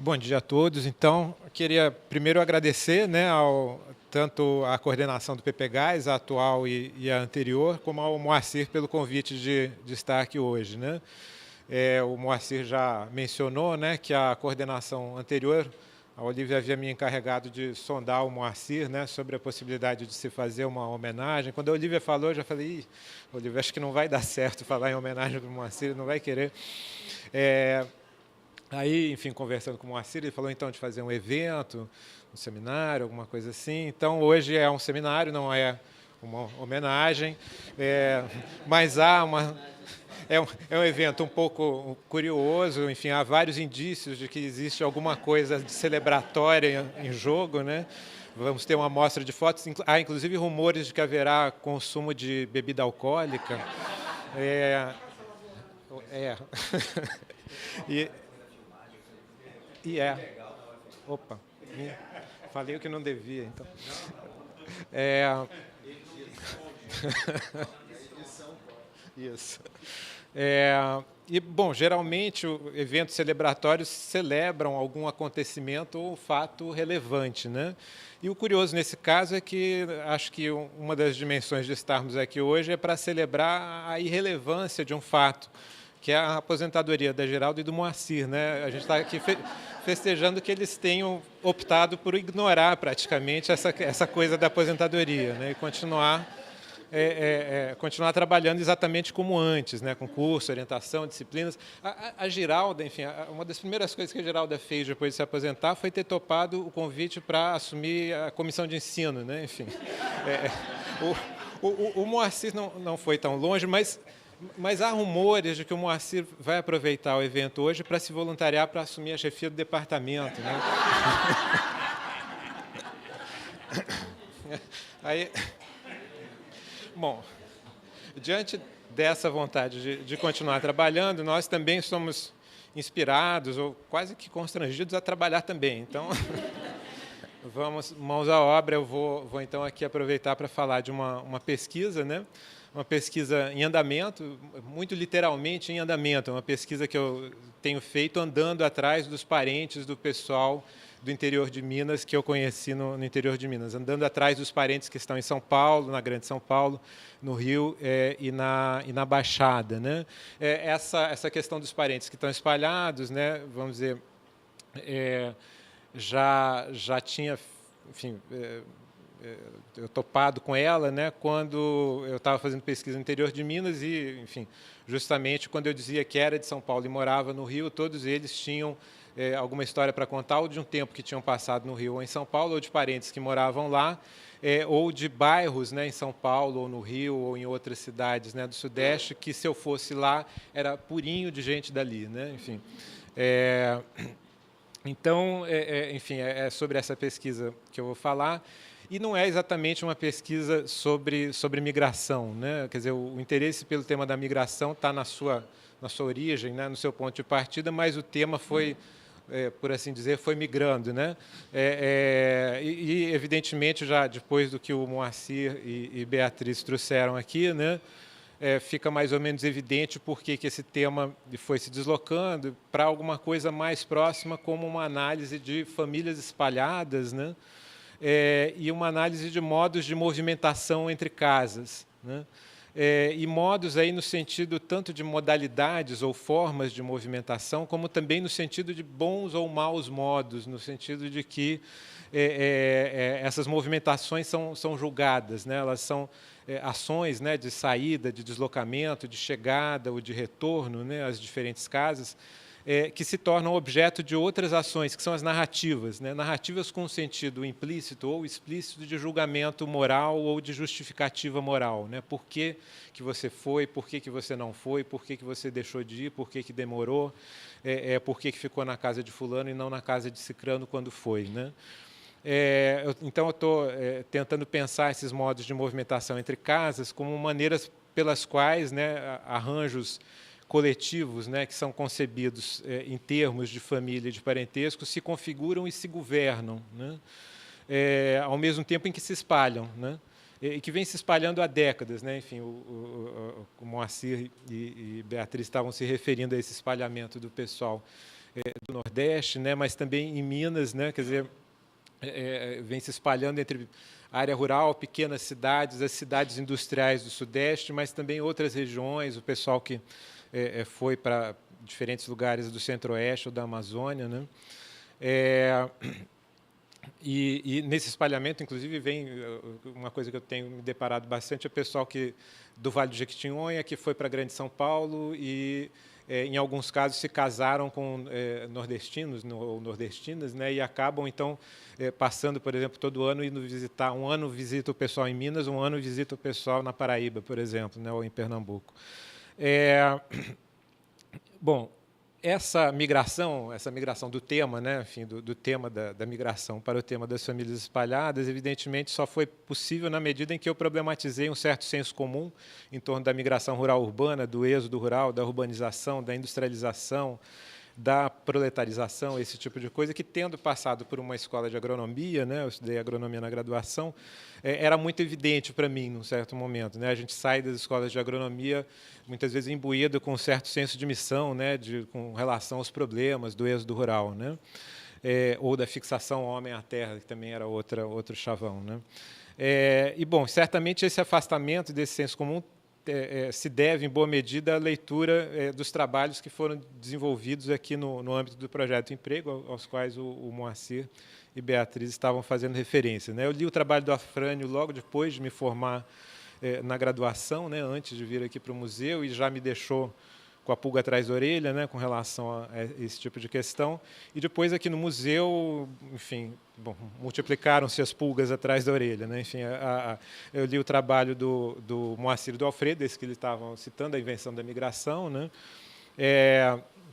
Bom dia a todos. Então, eu queria primeiro agradecer, né, tanto à coordenação do PPGás, a atual e a anterior, como ao Moacir pelo convite de estar aqui hoje, né. O Moacir já mencionou, né, que a coordenação anterior, a Olívia havia me encarregado de sondar o Moacir, né, sobre a possibilidade de se fazer uma homenagem. Quando a Olívia falou, eu já falei: "Ih, Olívia, acho que não vai dar certo falar em homenagem do Moacir, não vai querer". Eh, Aí, enfim, conversando com o Moacir, ele falou então de fazer um evento, um seminário, alguma coisa assim. Então, hoje é um seminário, não é uma homenagem, é, mas é um evento um pouco curioso, enfim, há vários indícios de que existe alguma coisa de celebratória em jogo, né? Vamos ter uma amostra de fotos, há inclusive rumores de que haverá consumo de bebida alcoólica. É, é. E, e é. Opa, falei o que não devia, então. É, isso. Bom, geralmente eventos celebratórios celebram algum acontecimento ou fato relevante, né? E o curioso nesse caso é que acho que uma das dimensões de estarmos aqui hoje é para celebrar a irrelevância de um fato, que é a aposentadoria da Geraldo e do Moacir, né? A gente está aqui festejando que eles tenham optado por ignorar praticamente essa coisa da aposentadoria, né? E continuar trabalhando exatamente como antes, né? Com curso, orientação, disciplinas. A Giralda, enfim, uma das primeiras coisas que a Giralda fez depois de se aposentar foi ter topado o convite para assumir a comissão de ensino, né? Enfim, o Moacir não foi tão longe, mas há rumores de que o Moacir vai aproveitar o evento hoje para se voluntariar para assumir a chefia do departamento, né? Aí, bom, diante dessa vontade de continuar trabalhando, nós também somos inspirados ou quase que constrangidos a trabalhar também. Então, vamos mãos à obra. Eu vou então aqui aproveitar para falar de uma pesquisa, né? Uma pesquisa em andamento, muito literalmente em andamento, uma pesquisa que eu tenho feito andando atrás dos parentes do pessoal do interior de Minas, que eu conheci no interior de Minas, andando atrás dos parentes que estão em São Paulo, na Grande São Paulo, no Rio e na Baixada, né? Essa questão dos parentes que estão espalhados, né, vamos dizer, já tinha, enfim, eu topado com ela, né, quando eu estava fazendo pesquisa no interior de Minas e, enfim, justamente quando eu dizia que era de São Paulo e morava no Rio, todos eles tinham alguma história para contar, ou de um tempo que tinham passado no Rio ou em São Paulo, ou de parentes que moravam lá, ou de bairros, né, em São Paulo ou no Rio ou em outras cidades, né, do Sudeste, que se eu fosse lá era purinho de gente dali, né, enfim. Então, enfim, é sobre essa pesquisa que eu vou falar. E não é exatamente uma pesquisa sobre migração, né? Quer dizer, o interesse pelo tema da migração está na sua origem, né? No seu ponto de partida, mas o tema foi, por assim dizer, foi migrando, né? Evidentemente, já depois do que o Moacir e Beatriz trouxeram aqui, né? Fica mais ou menos evidente por que esse tema foi se deslocando para alguma coisa mais próxima, como uma análise de famílias espalhadas, né? E uma análise de modos de movimentação entre casas, né? E modos aí no sentido tanto de modalidades ou formas de movimentação, como também no sentido de bons ou maus modos, no sentido de que essas movimentações são julgadas, né? Elas são ações, né, de saída, de deslocamento, de chegada ou de retorno, né, às diferentes casas, que se tornam objeto de outras ações, que são as narrativas, né? Narrativas com um sentido implícito ou explícito de julgamento moral ou de justificativa moral, né? Por que você foi, por que você não foi, por que você deixou de ir, por que demorou, por que ficou na casa de fulano e não na casa de cicrano quando foi, né? Então, eu estou tentando pensar esses modos de movimentação entre casas como maneiras pelas quais, né, arranjos coletivos, né, que são concebidos em termos de família e de parentesco, se configuram e se governam, né, ao mesmo tempo em que se espalham, né, e que vem se espalhando há décadas, né. Enfim, o Moacir e Beatriz estavam se referindo a esse espalhamento do pessoal do Nordeste, né, mas também em Minas, né, quer dizer, vem se espalhando entre a área rural, pequenas cidades, as cidades industriais do Sudeste, mas também outras regiões, o pessoal que foi para diferentes lugares do Centro-Oeste ou da Amazônia, né? E nesse espalhamento, inclusive, vem uma coisa que eu tenho me deparado bastante, é o pessoal do Vale do Jequitinhonha, que foi para a Grande São Paulo e, em alguns casos, se casaram com nordestinos ou nordestinas, né, e acabam, então, passando, por exemplo, todo ano, indo visitar. Um ano visita o pessoal em Minas, um ano visita o pessoal na Paraíba, por exemplo, né, ou em Pernambuco. Bom, essa migração do tema, né, enfim, do tema da migração para o tema das famílias espalhadas, evidentemente, só foi possível na medida em que eu problematizei um certo senso comum em torno da migração rural-urbana, do êxodo rural, da urbanização, da industrialização, da proletarização, esse tipo de coisa, que, tendo passado por uma escola de agronomia, né, eu estudei agronomia na graduação, era muito evidente para mim, num certo momento, né? A gente sai das escolas de agronomia, muitas vezes imbuído com um certo senso de missão, né, com relação aos problemas do êxodo rural, né? Ou da fixação homem à terra, que também era outro chavão, né? E, bom, certamente esse afastamento desse senso comum se deve, em boa medida, à leitura dos trabalhos que foram desenvolvidos aqui no âmbito do Projeto Emprego, aos quais o Moacir e Beatriz estavam fazendo referência, né? Eu li o trabalho do Afrânio logo depois de me formar na graduação, né, antes de vir aqui para o museu, e já me deixou com a pulga atrás da orelha, né, com relação a esse tipo de questão. E depois aqui no museu, enfim, bom, multiplicaram-se as pulgas atrás da orelha, né? Enfim, eu li o trabalho do Moacir do Alfredo, esse que eles estavam citando, a invenção da migração, né?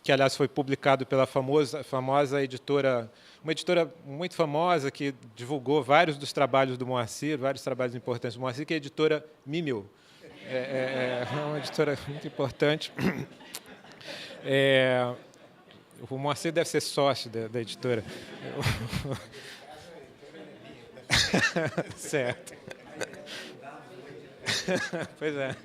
Que, aliás, foi publicado pela famosa editora, uma editora muito famosa que divulgou vários dos trabalhos do Moacir, vários trabalhos importantes do Moacir, que é a editora Mímel. É uma editora muito importante. O Moacir deve ser sócio da editora. Certo. Pois é.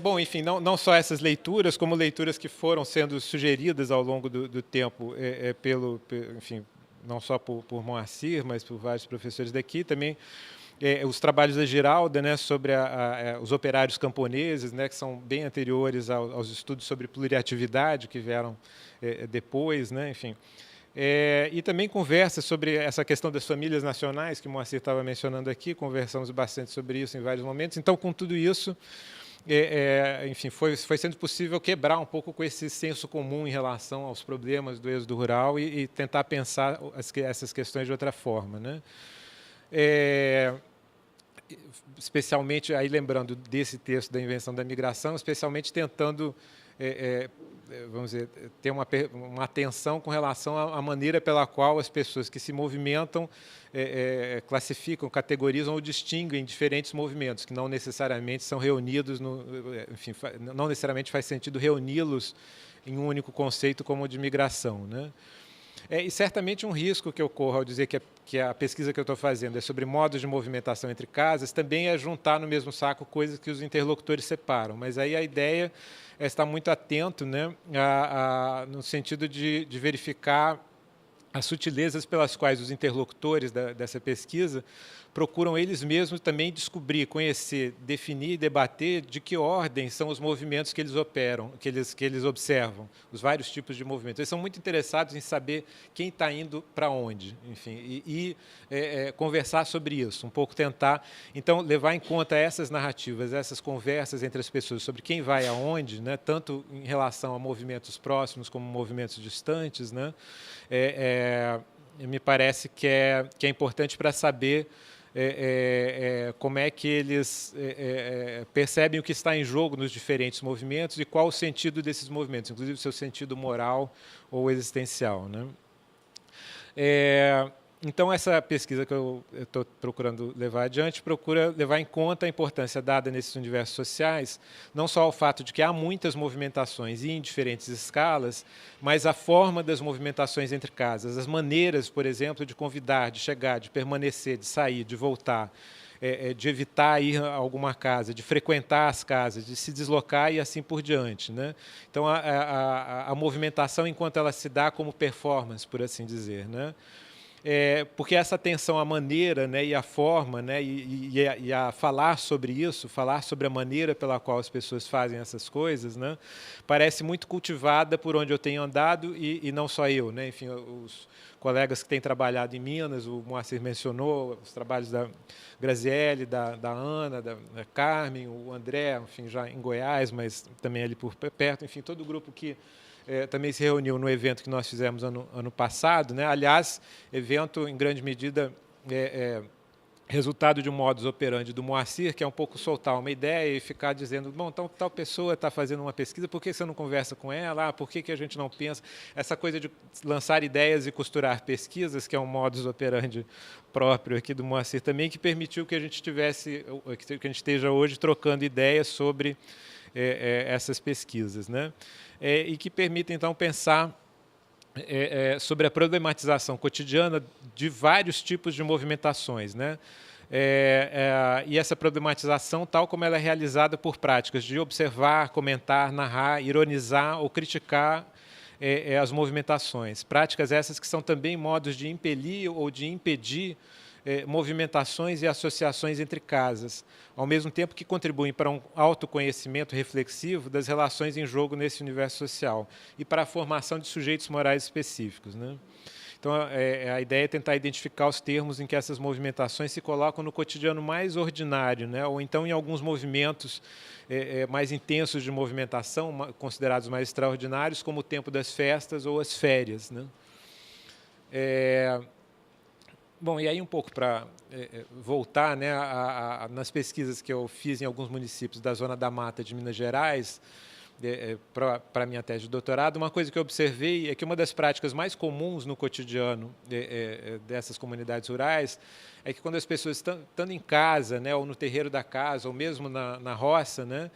Bom, enfim, não só essas leituras, como leituras que foram sendo sugeridas ao longo do tempo enfim, não só por Moacir, mas por vários professores daqui, também os trabalhos da Giralda, né, sobre os operários camponeses, né, que são bem anteriores aos estudos sobre pluriatividade que vieram depois, né, enfim. E também conversa sobre essa questão das famílias nacionais, que o Moacir estava mencionando aqui, conversamos bastante sobre isso em vários momentos. Então, com tudo isso, enfim, foi sendo possível quebrar um pouco com esse senso comum em relação aos problemas do êxodo rural e tentar pensar essas questões de outra forma, né? Especialmente, aí lembrando desse texto da invenção da migração, especialmente tentando vamos dizer, ter uma atenção com relação à maneira pela qual as pessoas que se movimentam classificam, categorizam ou distinguem diferentes movimentos, que não necessariamente são reunidos, enfim, não necessariamente faz sentido reuni-los em um único conceito como o de migração, né? E certamente um risco que ocorre ao dizer que a pesquisa que eu estou fazendo é sobre modos de movimentação entre casas, também é juntar no mesmo saco coisas que os interlocutores separam. Mas aí a ideia é estar muito atento, né, no sentido de verificar as sutilezas pelas quais os interlocutores dessa pesquisa procuram eles mesmos também descobrir, conhecer, definir e debater de que ordem são os movimentos que eles operam, que eles observam, os vários tipos de movimentos. Eles são muito interessados em saber quem está indo para onde, enfim, e conversar sobre isso, um pouco tentar, então, levar em conta essas narrativas, essas conversas entre as pessoas sobre quem vai aonde, né, tanto em relação a movimentos próximos como movimentos distantes, né, me parece que é importante para saber como é que eles percebem o que está em jogo nos diferentes movimentos e qual o sentido desses movimentos, inclusive o seu sentido moral ou existencial, né? Então, essa pesquisa que eu estou procurando levar adiante procura levar em conta a importância dada nesses universos sociais, não só ao fato de que há muitas movimentações e em diferentes escalas, mas a forma das movimentações entre casas, as maneiras, por exemplo, de convidar, de chegar, de permanecer, de sair, de voltar, de evitar ir a alguma casa, de frequentar as casas, de se deslocar e assim por diante, né? Então, a movimentação, enquanto ela se dá como performance, por assim dizer, né? Porque essa atenção à maneira, né, e à forma, né, e a falar sobre isso, falar sobre a maneira pela qual as pessoas fazem essas coisas, né, parece muito cultivada por onde eu tenho andado e não só eu, né, enfim, os colegas que têm trabalhado em Minas, o Moacir mencionou os trabalhos da Graziele, da Ana, da Carmen, o André, enfim, já em Goiás, mas também ali por perto, enfim, todo o grupo que também se reuniu no evento que nós fizemos ano passado, né? Aliás, evento em grande medida resultado de um modus operandi do Moacir, que é um pouco soltar uma ideia e ficar dizendo, bom, então tal pessoa está fazendo uma pesquisa, por que você não conversa com ela? Por que a gente não pensa? Essa coisa de lançar ideias e costurar pesquisas, que é um modus operandi próprio aqui do Moacir também, que permitiu que a gente tivesse, que a gente esteja hoje trocando ideias sobre essas pesquisas, né? E que permite, então, pensar sobre a problematização cotidiana de vários tipos de movimentações, né? E essa problematização, tal como ela é realizada por práticas de observar, comentar, narrar, ironizar ou criticar as movimentações. Práticas essas que são também modos de impelir ou de impedir movimentações e associações entre casas, ao mesmo tempo que contribuem para um autoconhecimento reflexivo das relações em jogo nesse universo social e para a formação de sujeitos morais específicos, né? Então, a ideia é tentar identificar os termos em que essas movimentações se colocam no cotidiano mais ordinário, né? Ou então em alguns movimentos mais intensos de movimentação, considerados mais extraordinários, como o tempo das festas ou as férias, né? Bom, e aí um pouco para voltar, né, nas pesquisas que eu fiz em alguns municípios da Zona da Mata de Minas Gerais, para a minha tese de doutorado, uma coisa que eu observei é que uma das práticas mais comuns no cotidiano dessas comunidades rurais é que quando as pessoas estando em casa, né, ou no terreiro da casa, ou mesmo na roça, né,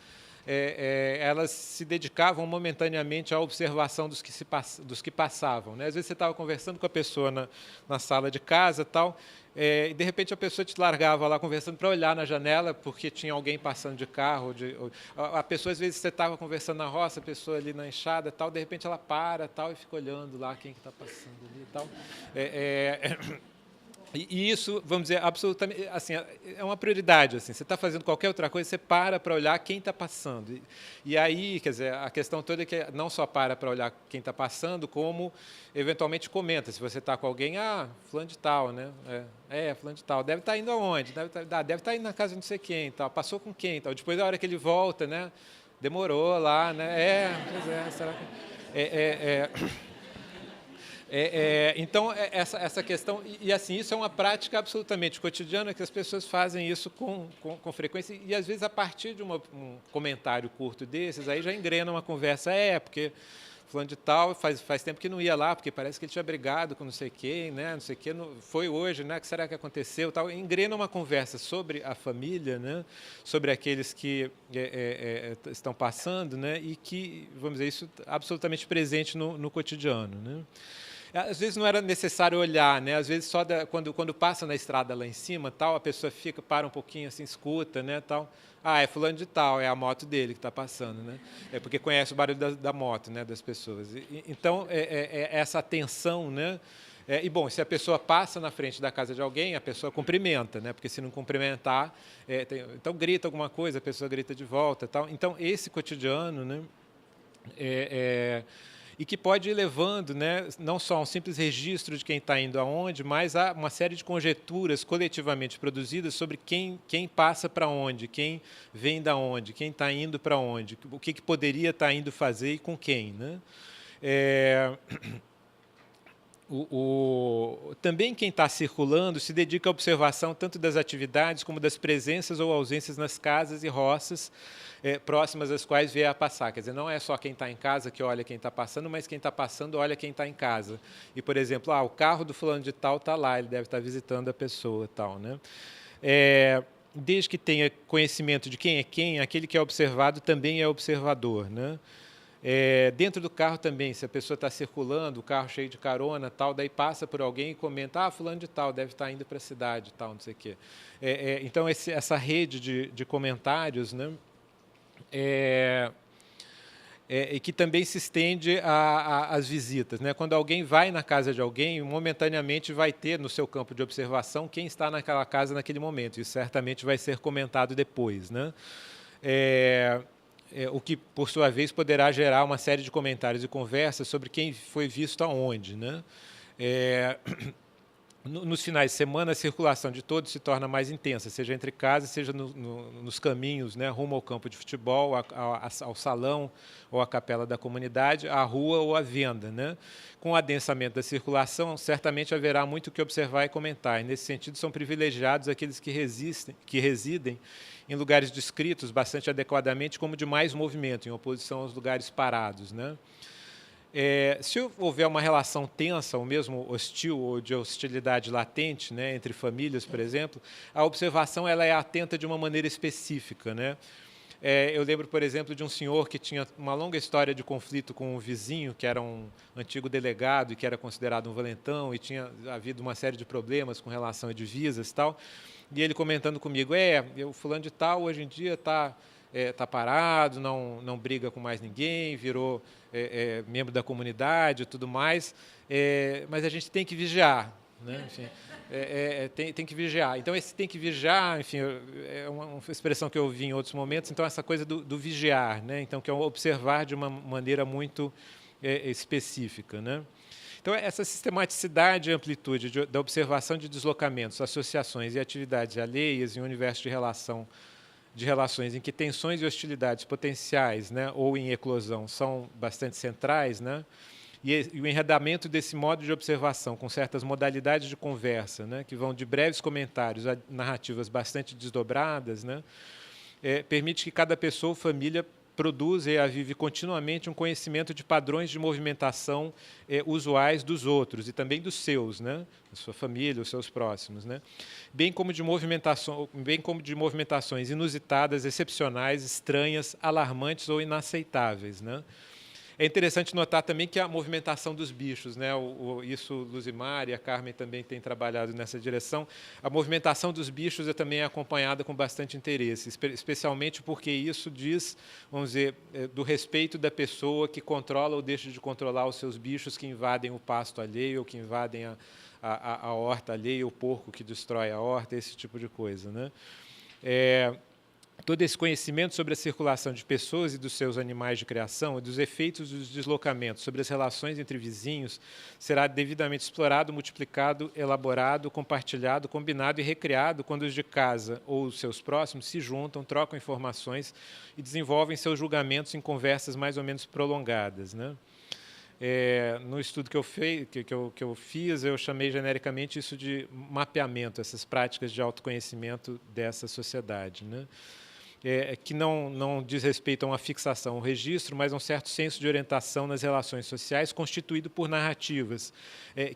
elas se dedicavam momentaneamente à observação dos que passavam, né? Às vezes você estava conversando com a pessoa na sala de casa, tal, e de repente a pessoa te largava lá conversando para olhar na janela porque tinha alguém passando de carro. A pessoa, às vezes, você estava conversando na roça, a pessoa ali na enxada, tal, de repente ela para, tal, e fica olhando lá quem que está passando ali, tal. E isso, vamos dizer, absolutamente, assim, é uma prioridade. Assim, você está fazendo qualquer outra coisa, você para olhar quem está passando. E aí, quer dizer, a questão toda é que não só para olhar quem está passando, como eventualmente comenta. Se você está com alguém, fulano de tal, né? Fulano de tal. Deve estar indo aonde? Deve estar indo na casa de não sei quem, tal. Passou com quem, tal. Depois, da hora que ele volta, né? Demorou lá, né? Será que... Então, essa questão, e assim, isso é uma prática absolutamente cotidiana, que as pessoas fazem isso com frequência, e às vezes a partir de um comentário curto desses, aí já engrena uma conversa, porque fulano de tal faz tempo que não ia lá, porque parece que ele tinha brigado com não sei quem, né, não sei quem, foi hoje, né, o que será que aconteceu, tal, engrena uma conversa sobre a família, né, sobre aqueles que estão passando, né, e que, vamos dizer, isso absolutamente presente no cotidiano, né. Às vezes não era necessário olhar, né? Às vezes só quando passa na estrada lá em cima, tal, a pessoa para um pouquinho assim, escuta, né, tal. É fulano de tal, é a moto dele que está passando, né? É porque conhece o barulho da moto, né, das pessoas. Então essa atenção, né? E bom, se a pessoa passa na frente da casa de alguém, a pessoa cumprimenta, né? Porque se não cumprimentar, então grita alguma coisa, a pessoa grita de volta, tal. Então esse cotidiano, né? E que pode ir levando, né, não só a um simples registro de quem está indo aonde, mas a uma série de conjecturas coletivamente produzidas sobre quem passa para onde, quem vem da onde, quem está indo para onde, o que poderia estar indo fazer e com quem, né? Também quem está circulando se dedica à observação tanto das atividades como das presenças ou ausências nas casas e roças próximas às quais vier a passar. Quer dizer, não é só quem está em casa que olha quem está passando, mas quem está passando olha quem está em casa. E, por exemplo, o carro do fulano de tal está lá, ele deve estar visitando a pessoa, tal, né? Desde que tenha conhecimento de quem, aquele que é observado também é observador, né? Dentro do carro também, se a pessoa está circulando, o carro cheio de carona, tal, daí passa por alguém e comenta, fulano de tal, deve estar indo para a cidade, tal, não sei o quê. Então, essa rede de comentários, né, e que também se estende às visitas, né? Quando alguém vai na casa de alguém, momentaneamente vai ter no seu campo de observação quem está naquela casa naquele momento. Isso certamente vai ser comentado depois, né? O que, por sua vez, poderá gerar uma série de comentários e conversas sobre quem foi visto aonde, né? Nos finais de semana, a circulação de todos se torna mais intensa, seja entre casas, seja nos caminhos, né, rumo ao campo de futebol, ao salão ou à capela da comunidade, à rua ou à venda, né? Com o adensamento da circulação, certamente haverá muito o que observar e comentar. E, nesse sentido, são privilegiados aqueles que residem em lugares descritos bastante adequadamente como de mais movimento, em oposição aos lugares parados, né? Se houver uma relação tensa, ou mesmo hostil, ou de hostilidade latente, né, entre famílias, por exemplo, a observação ela é atenta de uma maneira específica, né? Eu lembro, por exemplo, de um senhor que tinha uma longa história de conflito com um vizinho, que era um antigo delegado e que era considerado um valentão, e tinha havido uma série de problemas com relação a divisas e tal. E ele comentando comigo, o fulano de tal hoje em dia está parado, não briga com mais ninguém, virou membro da comunidade e tudo mais, mas a gente tem que vigiar, né? Enfim, tem que vigiar. Então, esse tem que vigiar, enfim, é uma expressão que eu ouvi em outros momentos, então essa coisa do vigiar, né? Então, que é observar de uma maneira muito específica, né? Então, essa sistematicidade e amplitude da observação de deslocamentos, associações e atividades alheias em um universo de relações em que tensões e hostilidades potenciais, né, ou em eclosão são bastante centrais, né, e o enredamento desse modo de observação com certas modalidades de conversa, né, que vão de breves comentários a narrativas bastante desdobradas, né, permite que cada pessoa ou família produza e avive continuamente um conhecimento de padrões de movimentação usuais dos outros e também dos seus, né, da sua família, os seus próximos, né, bem como de movimentações inusitadas, excepcionais, estranhas, alarmantes ou inaceitáveis, né. É interessante notar também que a movimentação dos bichos, né, isso Luzimar e a Carmen também têm trabalhado nessa direção, a movimentação dos bichos é também acompanhada com bastante interesse, especialmente porque isso diz, vamos dizer, do respeito da pessoa que controla ou deixa de controlar os seus bichos que invadem o pasto alheio, ou que invadem a horta alheia, o porco que destrói a horta, esse tipo de coisa, né? Todo esse conhecimento sobre a circulação de pessoas e dos seus animais de criação e dos efeitos dos deslocamentos sobre as relações entre vizinhos será devidamente explorado, multiplicado, elaborado, compartilhado, combinado e recriado quando os de casa ou os seus próximos se juntam, trocam informações e desenvolvem seus julgamentos em conversas mais ou menos prolongadas, né? No estudo que eu fiz, eu chamei genericamente isso de mapeamento, essas práticas de autoconhecimento dessa sociedade, né? Que não diz respeito a uma fixação, um registro, mas a um certo senso de orientação nas relações sociais, constituído por narrativas,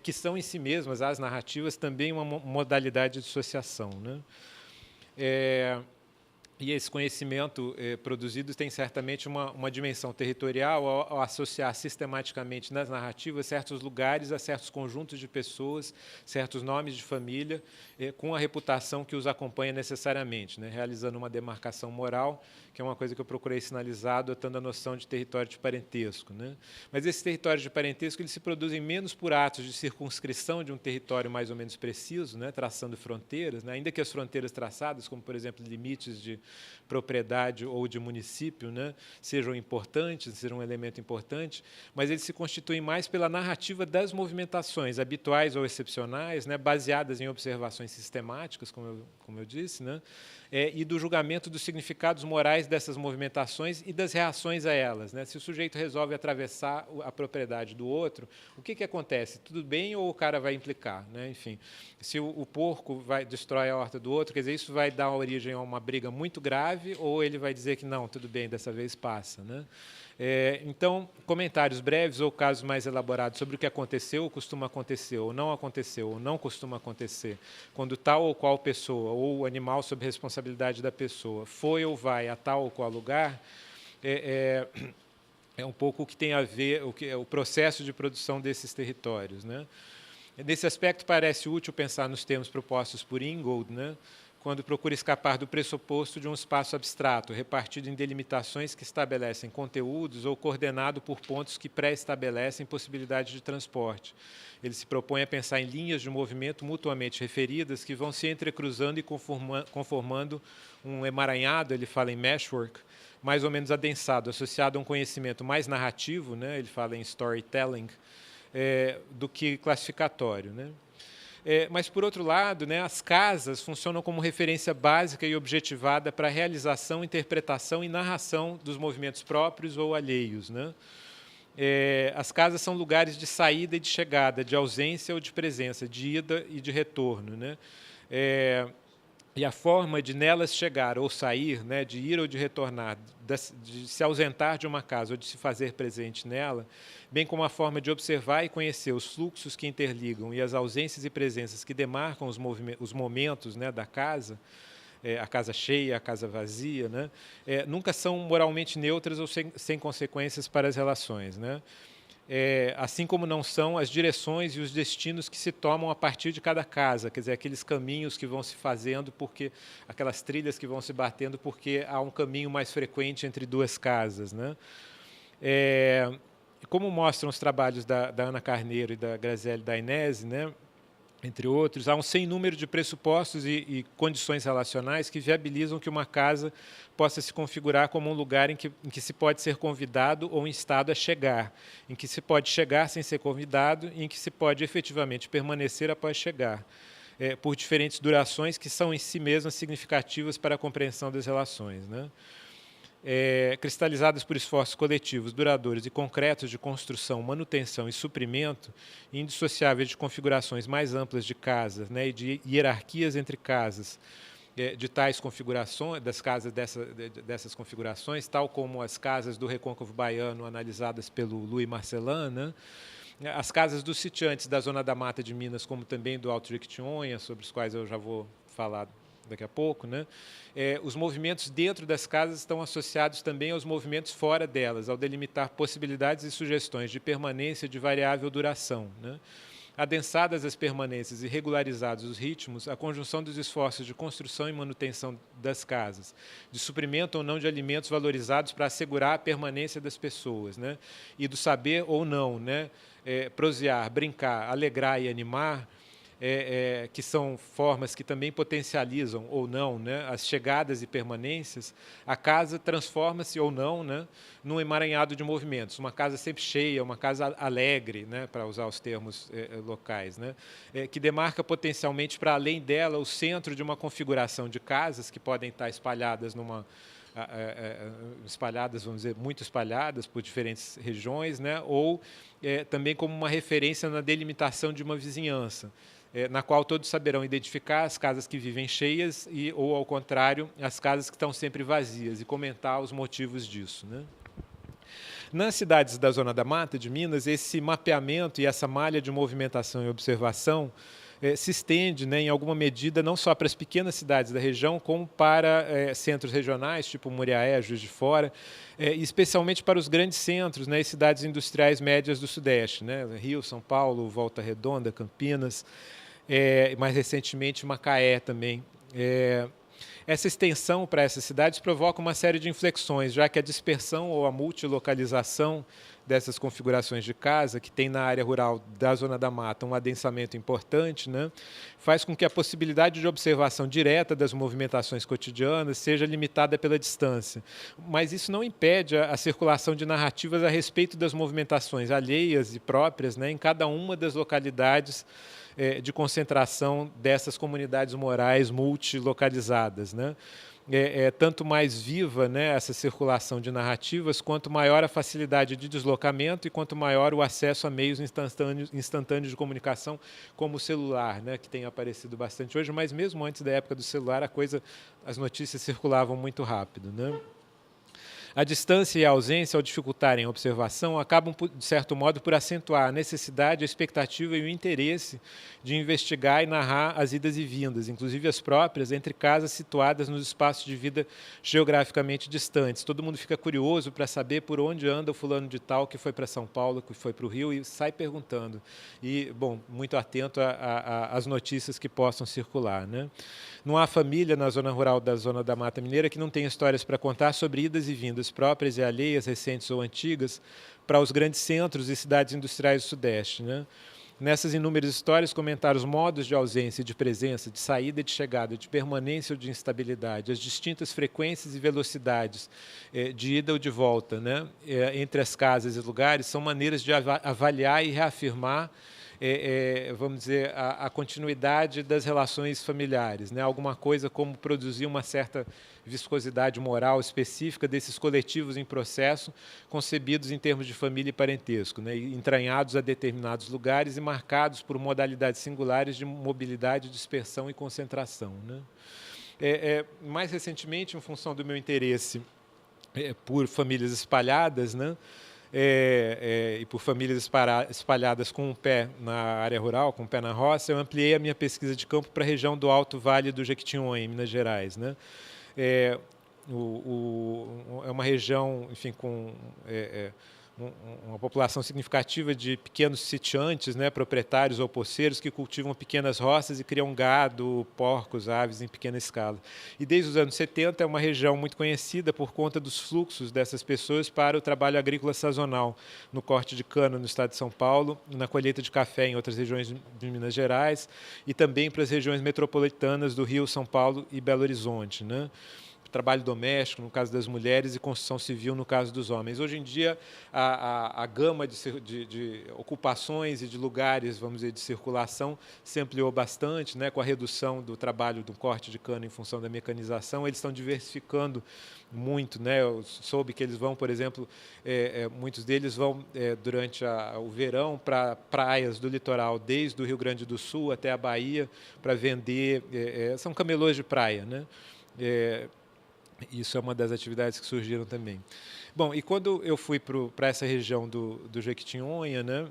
que são em si mesmas, as narrativas, também uma modalidade de dissociação, né? E esse conhecimento produzido tem certamente uma dimensão territorial ao associar sistematicamente nas narrativas certos lugares a certos conjuntos de pessoas, certos nomes de família, com a reputação que os acompanha necessariamente, né, realizando uma demarcação moral, que é uma coisa que eu procurei sinalizar, adotando a noção de território de parentesco, né? Mas esses territórios de parentesco eles se produzem menos por atos de circunscrição de um território mais ou menos preciso, né, traçando fronteiras, né, ainda que as fronteiras traçadas, como, por exemplo, limites de propriedade ou de município, né, sejam importantes, sejam um elemento importante, mas eles se constituem mais pela narrativa das movimentações habituais ou excepcionais, né, baseadas em observações sistemáticas, como eu disse, né, e do julgamento dos significados morais dessas movimentações e das reações a elas, né? Se o sujeito resolve atravessar a propriedade do outro, o que acontece? Tudo bem ou o cara vai implicar, né? Enfim, se o porco destrói a horta do outro, quer dizer, isso vai dar origem a uma briga muito grave ou ele vai dizer que não, tudo bem, dessa vez passa, né? Então, comentários breves ou casos mais elaborados sobre o que aconteceu, costuma acontecer, ou não costuma acontecer, quando tal ou qual pessoa, ou o animal sob responsabilidade da pessoa, foi ou vai a tal ou qual lugar, é um pouco o que tem a ver, o que é o processo de produção desses territórios, né? Nesse aspecto, parece útil pensar nos termos propostos por Ingold, né, quando procura escapar do pressuposto de um espaço abstrato, repartido em delimitações que estabelecem conteúdos ou coordenado por pontos que pré-estabelecem possibilidade de transporte. Ele se propõe a pensar em linhas de movimento mutuamente referidas que vão se entrecruzando e conformando um emaranhado, ele fala em meshwork, mais ou menos adensado, associado a um conhecimento mais narrativo, né, ele fala em storytelling, do que classificatório, né? Mas, por outro lado, né, as casas funcionam como referência básica e objetivada para a realização, interpretação e narração dos movimentos próprios ou alheios, né? As casas são lugares de saída e de chegada, de ausência ou de presença, de ida e de retorno, né? E a forma de nelas chegar ou sair, né, de ir ou de retornar, de se ausentar de uma casa ou de se fazer presente nela, bem como a forma de observar e conhecer os fluxos que interligam e as ausências e presenças que demarcam os momentos, né, da casa, a casa cheia, a casa vazia, né, nunca são moralmente neutras ou sem consequências para as relações, né? Assim como não são as direções e os destinos que se tomam a partir de cada casa, quer dizer, aqueles caminhos que vão se fazendo, porque aquelas trilhas que vão se batendo, porque há um caminho mais frequente entre duas casas, né? Como mostram os trabalhos da Ana Carneiro e da Graziele Dainese, né, entre outros, há um sem número de pressupostos e condições relacionais que viabilizam que uma casa possa se configurar como um lugar em que se pode ser convidado ou instado a chegar, em que se pode chegar sem ser convidado e em que se pode efetivamente permanecer após chegar, por diferentes durações que são em si mesmas significativas para a compreensão das relações, né? Cristalizadas por esforços coletivos, duradouros e concretos de construção, manutenção e suprimento, indissociáveis de configurações mais amplas de casas, né, e de hierarquias entre casas, de tais configurações, das casas dessas configurações, tal como as casas do Recôncavo Baiano analisadas pelo Louis Marcelin, né, as casas dos sitiantes da Zona da Mata de Minas, como também do Alto Jequitinhonha, sobre os quais eu já vou falar daqui a pouco, né? Os movimentos dentro das casas estão associados também aos movimentos fora delas, ao delimitar possibilidades e sugestões de permanência de variável duração, né? Adensadas as permanências e regularizados os ritmos, a conjunção dos esforços de construção e manutenção das casas, de suprimento ou não de alimentos valorizados para assegurar a permanência das pessoas, né? E do saber ou não, né? Prosear, brincar, alegrar e animar, que são formas que também potencializam ou não, né, as chegadas e permanências, a casa transforma-se ou não, né, num emaranhado de movimentos. Uma casa sempre cheia, uma casa alegre, né, para usar os termos locais, né, que demarca potencialmente para além dela o centro de uma configuração de casas que podem estar espalhadas espalhadas, vamos dizer, muito espalhadas por diferentes regiões, né, ou também como uma referência na delimitação de uma vizinhança, na qual todos saberão identificar as casas que vivem cheias ou, ao contrário, as casas que estão sempre vazias e comentar os motivos disso, né? Nas cidades da Zona da Mata de Minas, esse mapeamento e essa malha de movimentação e observação se estende, né, em alguma medida, não só para as pequenas cidades da região, como para centros regionais, tipo Muriaé, Juiz de Fora, especialmente para os grandes centros, né, e cidades industriais médias do Sudeste, né, Rio, São Paulo, Volta Redonda, Campinas, mais recentemente Macaé também. Essa extensão para essas cidades provoca uma série de inflexões, já que a dispersão ou a multilocalização dessas configurações de casa, que tem na área rural da Zona da Mata um adensamento importante, né, faz com que a possibilidade de observação direta das movimentações cotidianas seja limitada pela distância. Mas isso não impede a circulação de narrativas a respeito das movimentações alheias e próprias, né, em cada uma das localidades de concentração dessas comunidades morais multilocalizadas, né? Tanto mais viva, né, essa circulação de narrativas, quanto maior a facilidade de deslocamento e quanto maior o acesso a meios instantâneos de comunicação, como o celular, né, que tem aparecido bastante hoje, mas mesmo antes da época do celular, as notícias circulavam muito rápido, né? A distância e a ausência, ao dificultarem a observação, acabam, de certo modo, por acentuar a necessidade, a expectativa e o interesse de investigar e narrar as idas e vindas, inclusive as próprias, entre casas situadas nos espaços de vida geograficamente distantes. Todo mundo fica curioso para saber por onde anda o fulano de tal que foi para São Paulo, que foi para o Rio, e sai perguntando. E, bom, muito atento às notícias que possam circular, né? Não há família na zona rural da Zona da Mata Mineira que não tenha histórias para contar sobre idas e vindas próprias e alheias, recentes ou antigas, para os grandes centros e cidades industriais do Sudeste, né? Nessas inúmeras histórias, comentar os modos de ausência e de presença, de saída e de chegada, de permanência ou de instabilidade, as distintas frequências e velocidades de ida ou de volta, né, entre as casas e lugares, são maneiras de avaliar e reafirmar, vamos dizer, a continuidade das relações familiares, né? Alguma coisa como produzir uma certa viscosidade moral específica desses coletivos em processo, concebidos em termos de família e parentesco, né? Entranhados a determinados lugares e marcados por modalidades singulares de mobilidade, dispersão e concentração, né? Mais recentemente, em função do meu interesse por famílias espalhadas, né? E por famílias espalhadas com um pé na área rural, com um pé na roça, eu ampliei a minha pesquisa de campo para a região do Alto Vale do Jequitinhonha, em Minas Gerais, né? É uma região, enfim, com uma população significativa de pequenos sitiantes, né, proprietários ou poceiros que cultivam pequenas roças e criam gado, porcos, aves em pequena escala. E desde os anos 70 é uma região muito conhecida por conta dos fluxos dessas pessoas para o trabalho agrícola sazonal, no corte de cana no estado de São Paulo, na colheita de café em outras regiões de Minas Gerais e também para as regiões metropolitanas do Rio, São Paulo e Belo Horizonte, né? Trabalho doméstico, no caso das mulheres, e construção civil, no caso dos homens. Hoje em dia, a gama de ocupações e de lugares, vamos dizer, de circulação se ampliou bastante, né, com a redução do trabalho do corte de cana em função da mecanização. Eles estão diversificando muito, né? Eu soube que eles vão, por exemplo, muitos deles vão, durante o verão, para praias do litoral, desde o Rio Grande do Sul até a Bahia, para vender, são camelôs de praia, né? Isso é uma das atividades que surgiram também. Bom, e quando eu fui para essa região do Jequitinhonha, né,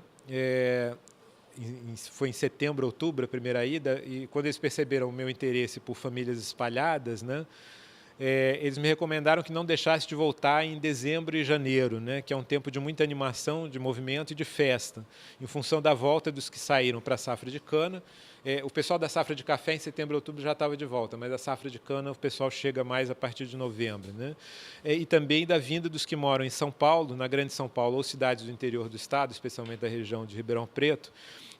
foi em setembro, outubro, a primeira ida, e quando eles perceberam o meu interesse por famílias espalhadas, né, eles me recomendaram que não deixasse de voltar em dezembro e janeiro, né, que é um tempo de muita animação, de movimento e de festa, em função da volta dos que saíram para a safra de cana. O pessoal da safra de café em setembro e outubro já estava de volta, mas a safra de cana o pessoal chega mais a partir de novembro, né? E também da vinda dos que moram em São Paulo, na Grande São Paulo ou cidades do interior do estado, especialmente da região de Ribeirão Preto,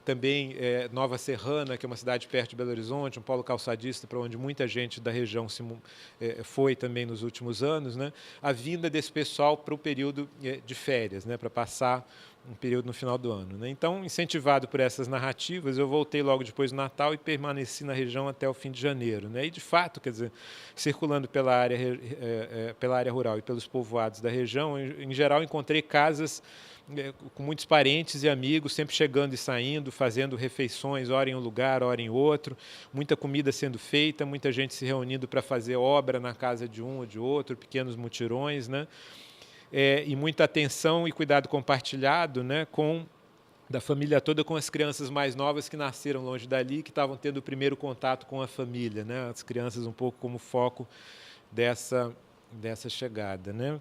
também Nova Serrana, que é uma cidade perto de Belo Horizonte, um polo calçadista para onde muita gente da região foi também nos últimos anos, né? A vinda desse pessoal para o período de férias, né? Para passar um período no final do ano, né? Então, incentivado por essas narrativas, eu voltei logo depois do Natal e permaneci na região até o fim de janeiro, né? E, de fato, quer dizer, circulando pela área rural e pelos povoados da região, em geral, encontrei casas com muitos parentes e amigos, sempre chegando e saindo, fazendo refeições, ora em um lugar, ora em outro, muita comida sendo feita, muita gente se reunindo para fazer obra na casa de um ou de outro, pequenos mutirões, né? E muita atenção e cuidado compartilhado, né, da família toda, com as crianças mais novas que nasceram longe dali, que estavam tendo o primeiro contato com a família, né? As crianças um pouco como foco dessa chegada, né?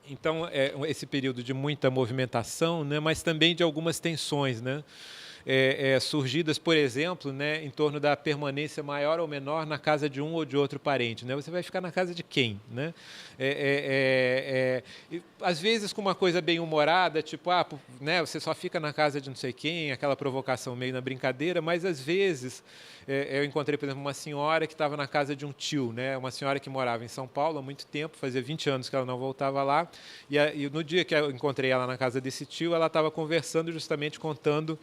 Então, esse período de muita movimentação, né, mas também de algumas tensões, né? Surgidas, por exemplo, né, em torno da permanência maior ou menor na casa de um ou de outro parente, né? Você vai ficar na casa de quem, né? Às vezes com uma coisa bem humorada, tipo, né, você só fica na casa de não sei quem, aquela provocação meio na brincadeira, mas às vezes eu encontrei, por exemplo, uma senhora que estava na casa de um tio, né? Uma senhora que morava em São Paulo há muito tempo, fazia 20 anos que ela não voltava lá, e no dia que eu encontrei ela na casa desse tio, ela estava conversando, justamente contando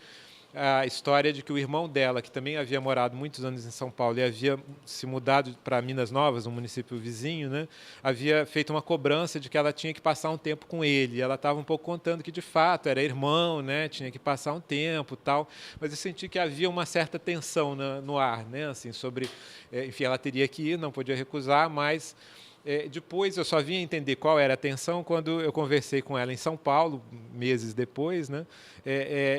a história de que o irmão dela, que também havia morado muitos anos em São Paulo e havia se mudado para Minas Novas, um município vizinho, né, havia feito uma cobrança de que ela tinha que passar um tempo com ele. E ela estava um pouco contando que, de fato, era irmão, né, tinha que passar um tempo, tal. Mas eu senti que havia uma certa tensão no ar, né, assim, sobre, enfim, ela teria que ir, não podia recusar, mas Depois eu só vim a entender qual era a tensão quando eu conversei com ela em São Paulo, meses depois, né,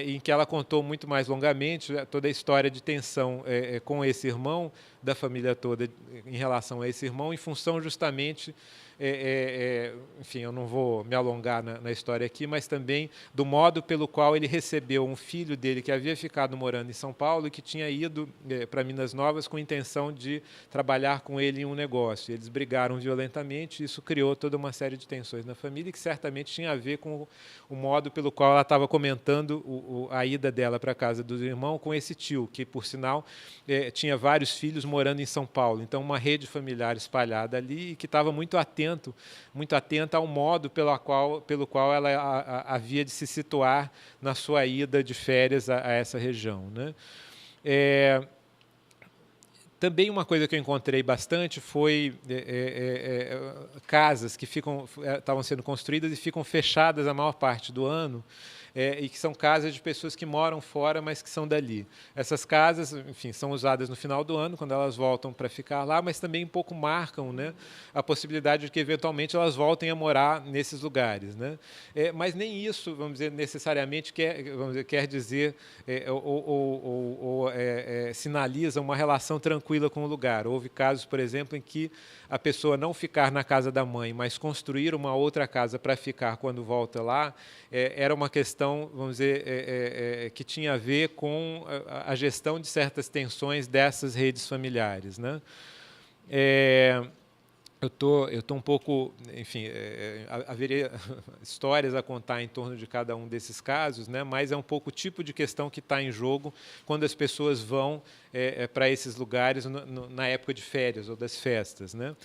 em que ela contou muito mais longamente toda a história de tensão com esse irmão, da família toda em relação a esse irmão, em função justamente, enfim, eu não vou me alongar na história aqui, mas também do modo pelo qual ele recebeu um filho dele que havia ficado morando em São Paulo e que tinha ido para Minas Novas com a intenção de trabalhar com ele em um negócio. Eles brigaram violentamente, isso criou toda uma série de tensões na família que certamente tinha a ver com o modo pelo qual ela estava comentando a ida dela para a casa do irmão com esse tio, que, por sinal, tinha vários filhos morando em São Paulo. Então, uma rede familiar espalhada ali e que estava muito atenta ao modo pelo qual ela havia de se situar na sua ida de férias a essa região, né? Também uma coisa que eu encontrei bastante foi casas que estavam sendo construídas e ficam fechadas a maior parte do ano, e que são casas de pessoas que moram fora, mas que são dali. Essas casas, enfim, são usadas no final do ano, quando elas voltam para ficar lá, mas também um pouco marcam, né, a possibilidade de que, eventualmente, elas voltem a morar nesses lugares, né? Mas nem isso, vamos dizer, necessariamente quer dizer ou sinaliza uma relação tranquila com o lugar. Houve casos, por exemplo, em que a pessoa não ficar na casa da mãe, mas construir uma outra casa para ficar quando volta lá, era uma questão, vamos dizer, que tinha a ver com a gestão de certas tensões dessas redes familiares, né? Eu tô um pouco, enfim, haveria histórias a contar em torno de cada um desses casos, né? Mas é um pouco o tipo de questão que está em jogo quando as pessoas vão para esses lugares na época de férias ou das festas, né?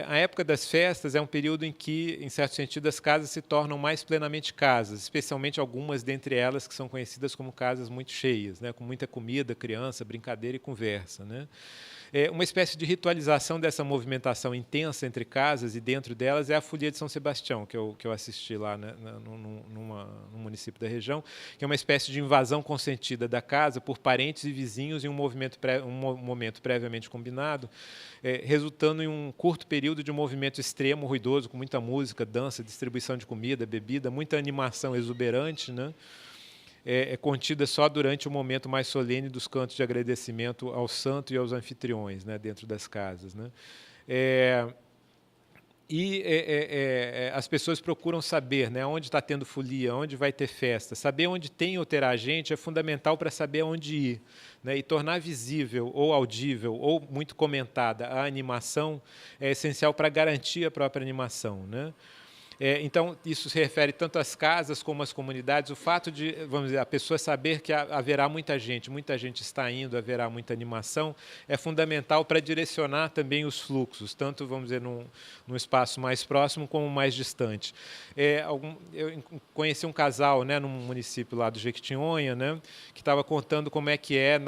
A época das festas é um período em que, em certo sentido, as casas se tornam mais plenamente casas, especialmente algumas dentre elas que são conhecidas como casas muito cheias, né? Com muita comida, criança, brincadeira e conversa, né? Uma espécie de ritualização dessa movimentação intensa entre casas e dentro delas é a Folia de São Sebastião, que eu assisti lá, né, no município da região, que é uma espécie de invasão consentida da casa por parentes e vizinhos em um momento previamente combinado, resultando em um curto período de um movimento extremo, ruidoso, com muita música, dança, distribuição de comida, bebida, muita animação exuberante, né? Contida só durante o momento mais solene dos cantos de agradecimento ao santo e aos anfitriões, né, dentro das casas, né? As pessoas procuram saber, né, onde está tendo folia, onde vai ter festa. Saber onde tem ou terá gente é fundamental para saber aonde ir, né, e tornar visível ou audível ou muito comentada a animação é essencial para garantir a própria animação, né? Então, isso se refere tanto às casas como às comunidades. O fato de, vamos dizer, a pessoa saber que haverá muita gente está indo, haverá muita animação, é fundamental para direcionar também os fluxos, tanto, vamos dizer, num espaço mais próximo como mais distante. Eu conheci um casal, né, num município lá do Jequitinhonha, né, que estava contando como é que é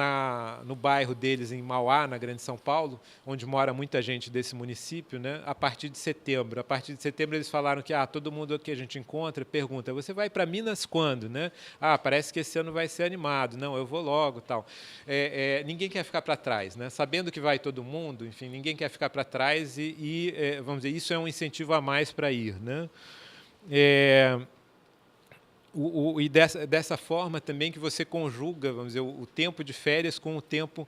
no bairro deles, em Mauá, na Grande São Paulo, onde mora muita gente desse município, né, a partir de setembro. A partir de setembro eles falaram que todo mundo que a gente encontra pergunta: você vai para Minas quando, né? Parece que esse ano vai ser animado. Não, eu vou logo, tal. Ninguém quer ficar para trás, né? Sabendo que vai todo mundo, enfim, ninguém quer ficar para trás vamos dizer, isso é um incentivo a mais para ir, né? E dessa forma também que você conjuga, vamos dizer, o tempo de férias com o tempo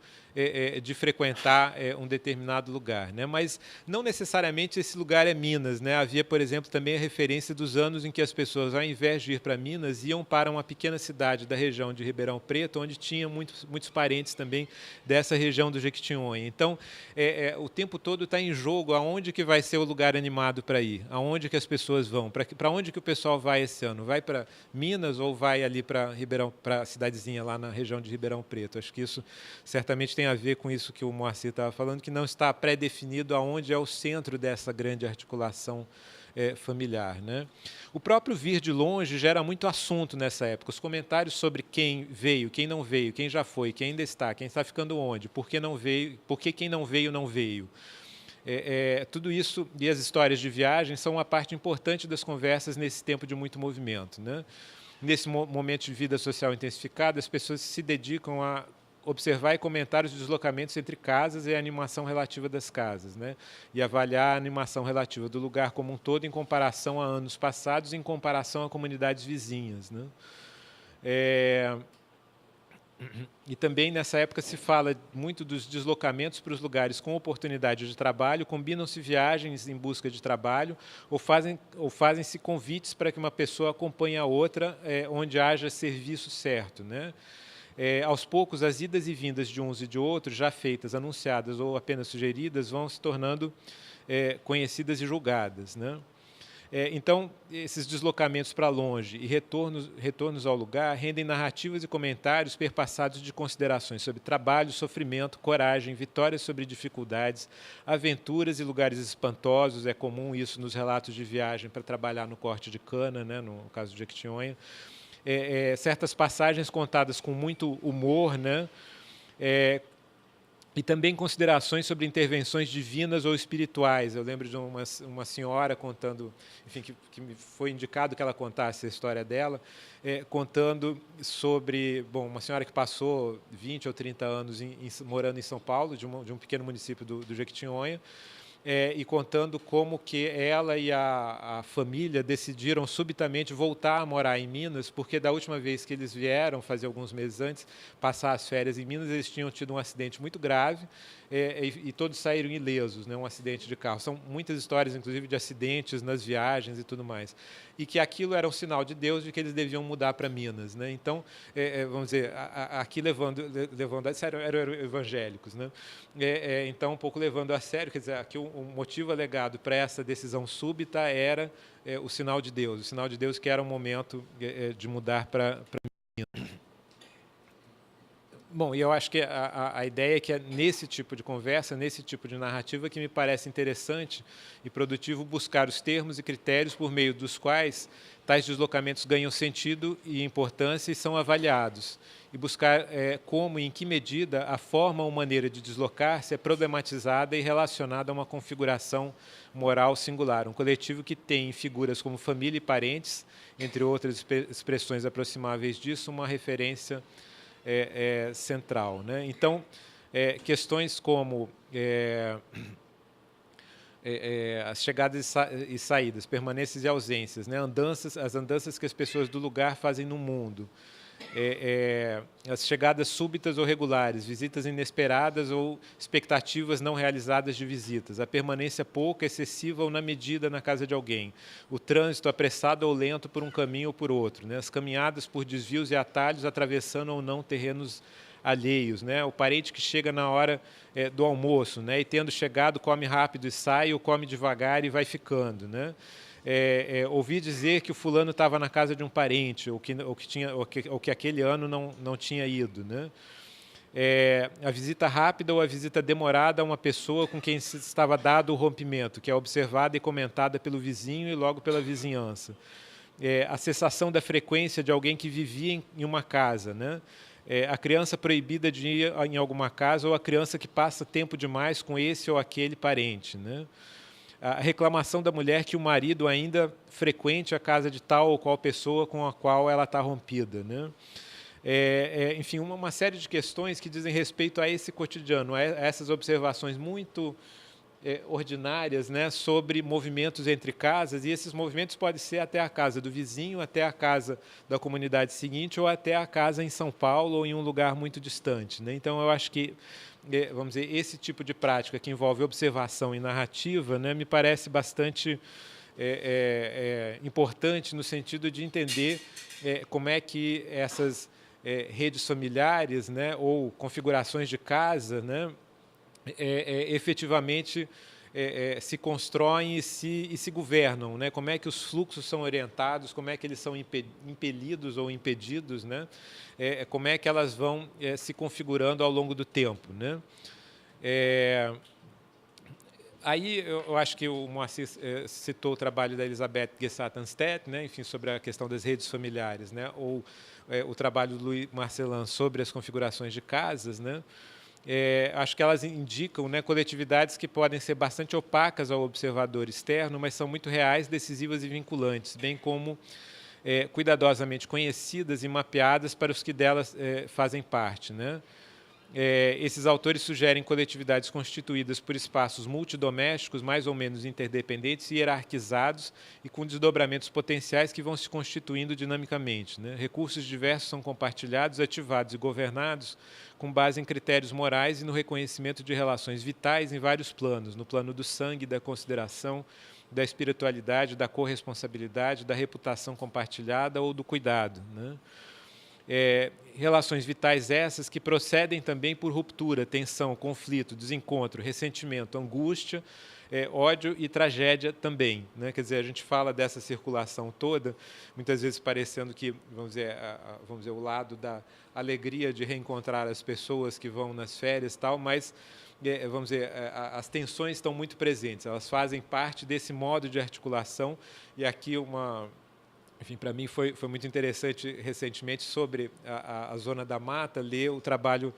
de frequentar um determinado lugar, né? Mas não necessariamente esse lugar é Minas, né? Havia, por exemplo, também a referência dos anos em que as pessoas, ao invés de ir para Minas, iam para uma pequena cidade da região de Ribeirão Preto, onde tinha muitos parentes também dessa região do Jequitinhonha. Então, o tempo todo está em jogo aonde que vai ser o lugar animado para ir, aonde que as pessoas vão, para onde que o pessoal vai esse ano, vai para Minas ou vai ali para a cidadezinha lá na região de Ribeirão Preto. Acho que isso certamente tem a ver com isso que o Moacir estava falando, que não está pré-definido aonde é o centro dessa grande articulação familiar, né? O próprio vir de longe gera muito assunto nessa época. Os comentários sobre quem veio, quem não veio, quem já foi, quem ainda está, quem está ficando onde, por que não veio, por que quem não veio, não veio. Tudo isso e as histórias de viagem são uma parte importante das conversas nesse tempo de muito movimento, né? Nesse momento de vida social intensificada, as pessoas se dedicam a observar e comentar os deslocamentos entre casas e a animação relativa das casas, né? E avaliar a animação relativa do lugar como um todo em comparação a anos passados, em comparação a comunidades vizinhas, né? E também nessa época se fala muito dos deslocamentos para os lugares com oportunidade de trabalho, combinam-se viagens em busca de trabalho ou fazem-se convites para que uma pessoa acompanhe a outra onde haja serviço certo, né? Aos poucos, as idas e vindas de uns e de outros, já feitas, anunciadas ou apenas sugeridas, vão se tornando conhecidas e julgadas, né? Então, esses deslocamentos para longe e retornos ao lugar rendem narrativas e comentários perpassados de considerações sobre trabalho, sofrimento, coragem, vitórias sobre dificuldades, aventuras e lugares espantosos. É comum isso nos relatos de viagem para trabalhar no corte de cana, né, no caso de Jequitinhonha. Certas passagens contadas com muito humor, né, e também considerações sobre intervenções divinas ou espirituais. Eu lembro de uma senhora contando, enfim, que me foi indicado que ela contasse a história dela, contando sobre, uma senhora que passou 20 ou 30 anos morando em São Paulo, de um pequeno município do Jequitinhonha, e contando como que ela e a família decidiram subitamente voltar a morar em Minas, porque da última vez que eles vieram, fazia alguns meses antes, passar as férias em Minas, eles tinham tido um acidente muito grave e todos saíram ilesos, né, um acidente de carro. São muitas histórias, inclusive, de acidentes nas viagens e tudo mais. E que aquilo era um sinal de Deus de que eles deviam mudar para Minas, né? Então, vamos dizer, aqui levando a sério, eram evangélicos, né? Então, um pouco levando a sério, quer dizer, aqui o motivo alegado para essa decisão súbita era o sinal de Deus, que era um momento de mudar para Minas. Bom, e eu acho que a ideia é que é nesse tipo de conversa, nesse tipo de narrativa, que me parece interessante e produtivo buscar os termos e critérios por meio dos quais tais deslocamentos ganham sentido e importância e são avaliados. E buscar como e em que medida a forma ou maneira de deslocar-se é problematizada e relacionada a uma configuração moral singular. Um coletivo que tem figuras como família e parentes, entre outras expressões aproximáveis disso, uma referência central, né? Então, questões como as chegadas e saídas, permanências e ausências, né? As andanças que as pessoas do lugar fazem no mundo, as chegadas súbitas ou regulares, visitas inesperadas ou expectativas não realizadas de visitas, a permanência pouca, excessiva ou na medida na casa de alguém, o trânsito apressado ou lento por um caminho ou por outro, né? As caminhadas por desvios e atalhos, atravessando ou não terrenos alheios, né? O parente que chega na hora do almoço, né? E tendo chegado come rápido e sai, ou come devagar e vai ficando, né? Ouvi dizer que o fulano estava na casa de um parente, ou que aquele ano não tinha ido, né? A visita rápida ou a visita demorada a uma pessoa com quem estava dado o rompimento, que é observada e comentada pelo vizinho e logo pela vizinhança. A cessação da frequência de alguém que vivia em uma casa, né? A criança proibida de ir em alguma casa ou a criança que passa tempo demais com esse ou aquele parente, né? A reclamação da mulher que o marido ainda frequente a casa de tal ou qual pessoa com a qual ela está rompida, né? Enfim, uma série de questões que dizem respeito a esse cotidiano, a essas observações muito ordinárias, né, sobre movimentos entre casas, e esses movimentos podem ser até a casa do vizinho, até a casa da comunidade seguinte, ou até a casa em São Paulo ou em um lugar muito distante, né? Então, eu acho que, vamos dizer, esse tipo de prática que envolve observação e narrativa, né, me parece bastante importante no sentido de entender como é que essas redes familiares, né, ou configurações de casa, né, efetivamente se constroem e se governam, né? Como é que os fluxos são orientados, como é que eles são impelidos ou impedidos, né? Como é que elas vão se configurando ao longo do tempo, né? Aí eu acho que o Moacir citou o trabalho da Elisabeth Gessat-Anstedt, né? Enfim, sobre a questão das redes familiares, né? Ou o trabalho do Louis Marcelin sobre as configurações de casas, né? Acho que elas indicam, né, coletividades que podem ser bastante opacas ao observador externo, mas são muito reais, decisivas e vinculantes, bem como cuidadosamente conhecidas e mapeadas para os que delas fazem parte, né? Esses autores sugerem coletividades constituídas por espaços multidomésticos, mais ou menos interdependentes e hierarquizados, e com desdobramentos potenciais que vão se constituindo dinamicamente, né? Recursos diversos são compartilhados, ativados e governados com base em critérios morais e no reconhecimento de relações vitais em vários planos, no plano do sangue, da consideração, da espiritualidade, da corresponsabilidade, da reputação compartilhada ou do cuidado, né? Relações vitais essas que procedem também por ruptura, tensão, conflito, desencontro, ressentimento, angústia, ódio e tragédia também, né? Quer dizer, a gente fala dessa circulação toda, muitas vezes parecendo que, vamos dizer, o lado da alegria de reencontrar as pessoas que vão nas férias e tal, mas vamos dizer, as tensões estão muito presentes, elas fazem parte desse modo de articulação. E aqui enfim, para mim foi muito interessante recentemente sobre a Zona da Mata, ler o trabalho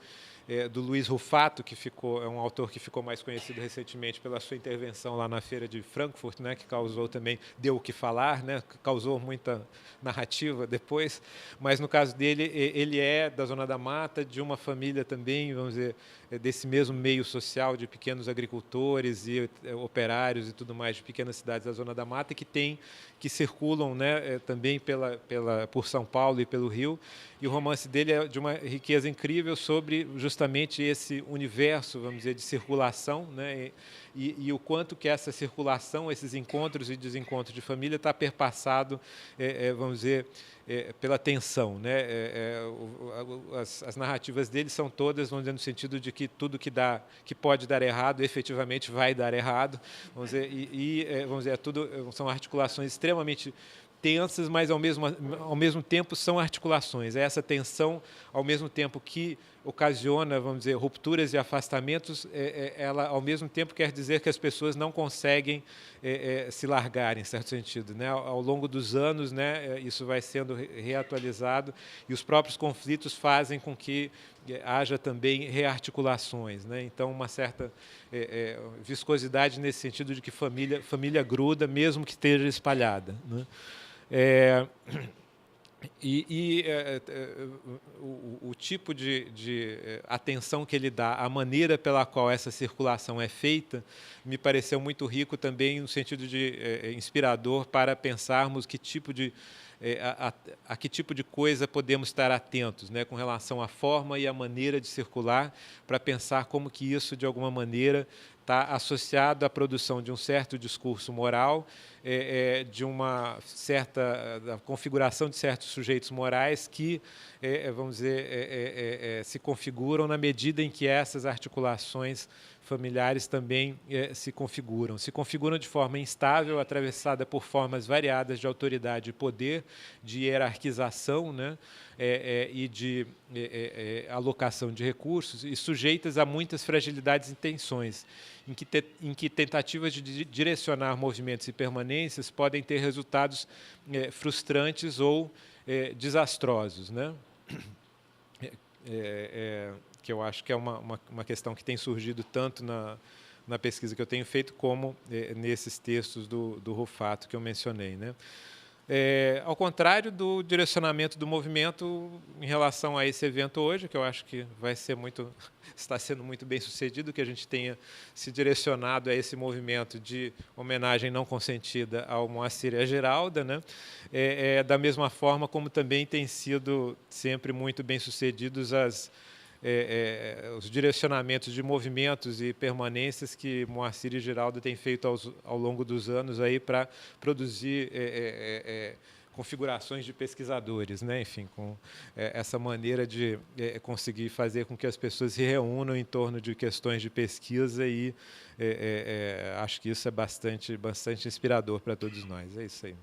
do Luiz Rufato, que é um autor que ficou mais conhecido recentemente pela sua intervenção lá na Feira de Frankfurt, né, que causou também, deu o que falar, né, causou muita narrativa depois, mas no caso dele, ele é da Zona da Mata, de uma família também, vamos dizer, desse mesmo meio social de pequenos agricultores e operários e tudo mais de pequenas cidades da Zona da Mata que circulam, né, também por São Paulo e pelo Rio. E o romance dele é de uma riqueza incrível sobre justamente esse universo, vamos dizer, de circulação, né, e o quanto que essa circulação, esses encontros e desencontros de família está perpassado, vamos dizer, pela tensão, né? As narrativas dele são todas, vamos dizer, no sentido de que tudo que pode dar errado, efetivamente vai dar errado, vamos dizer, vamos dizer, são articulações extremamente tensas, mas ao mesmo tempo são articulações. É essa tensão, ao mesmo tempo que ocasiona, vamos dizer, rupturas e afastamentos, ela ao mesmo tempo quer dizer que as pessoas não conseguem se largar, em certo sentido, né? Ao longo dos anos, né, isso vai sendo reatualizado e os próprios conflitos fazem com que haja também rearticulações, né? Então, uma certa viscosidade nesse sentido de que família gruda, mesmo que esteja espalhada, né? O tipo de atenção que ele dá, a maneira pela qual essa circulação é feita, me pareceu muito rico também no sentido de inspirador para pensarmos que tipo a que tipo de coisa podemos estar atentos, né, com relação à forma e à maneira de circular, para pensar como que isso, de alguma maneira, está associado à produção de um certo discurso moral, de uma certa da configuração de certos sujeitos morais que, vamos dizer, se configuram na medida em que essas articulações familiares também se configuram de forma instável, atravessada por formas variadas de autoridade e poder, de hierarquização, né, e de alocação de recursos, e sujeitas a muitas fragilidades e tensões, em que tentativas de direcionar movimentos e permanências podem ter resultados frustrantes ou desastrosos, né? Que eu acho que é uma questão que tem surgido tanto na pesquisa que eu tenho feito, como nesses textos do Rufato que eu mencionei, né? Ao contrário do direcionamento do movimento em relação a esse evento hoje, que eu acho que está sendo muito bem sucedido, que a gente tenha se direcionado a esse movimento de homenagem não consentida ao Moacir e à Geralda, né? Da mesma forma como também tem sido sempre muito bem sucedidos os direcionamentos de movimentos e permanências que Moacir e Geraldo têm feito ao longo dos anos aí para produzir configurações de pesquisadores, né? Enfim, com essa maneira de conseguir fazer com que as pessoas se reúnam em torno de questões de pesquisa e acho que isso é bastante inspirador para todos nós. É isso aí.